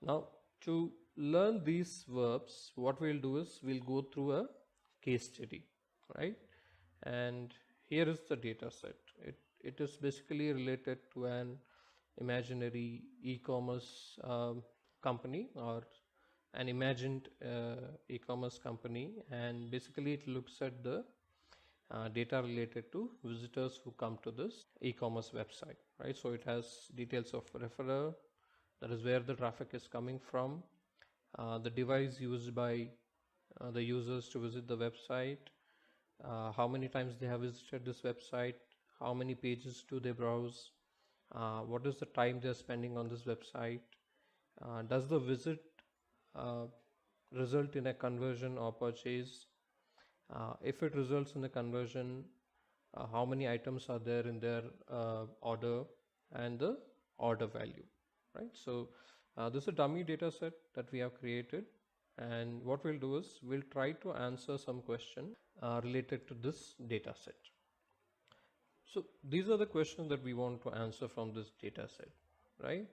Now to learn these verbs, what we'll do is we'll go through a case study, right? And here is the data set. It is basically related to an imaginary e-commerce company, or an imagined e-commerce company, and basically it looks at the data related to visitors who come to this e-commerce website, right? So it has details of referrer, that is where the traffic is coming from, the device used by the users to visit the website, how many times they have visited this website, how many pages do they browse, what is the time they're spending on this website, does the visit uh, result in a conversion or purchase, if it results in a conversion, how many items are there in their order, and the order value, right? So this is a dummy data set that we have created, and what we'll do is we'll try to answer some question related to this data set. So these are the questions that we want to answer from this data set, right?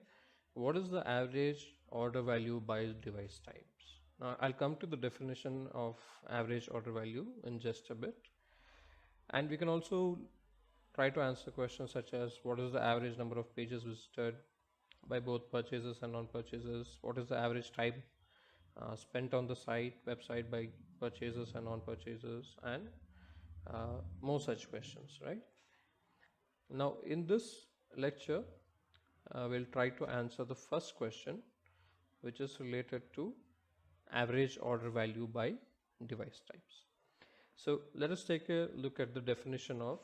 What is the average order value by device types? Now I'll come to the definition of average order value in just a bit, and we can also try to answer questions such as what is the average number of pages visited by both purchasers and non-purchasers, what is the average time spent on the website by purchasers and non-purchasers, and more such questions, right? Now in this lecture we'll try to answer the first question, which is related to average order value by device types. So let us take a look at the definition of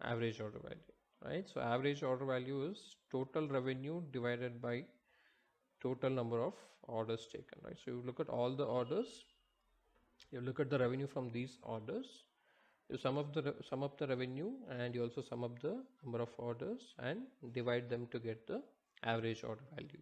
average order value, right? So average order value is total revenue divided by total number of orders taken, right? So you look at all the orders, you look at the revenue from these orders, you sum up the revenue, and you also sum up the number of orders and divide them to get the average order value.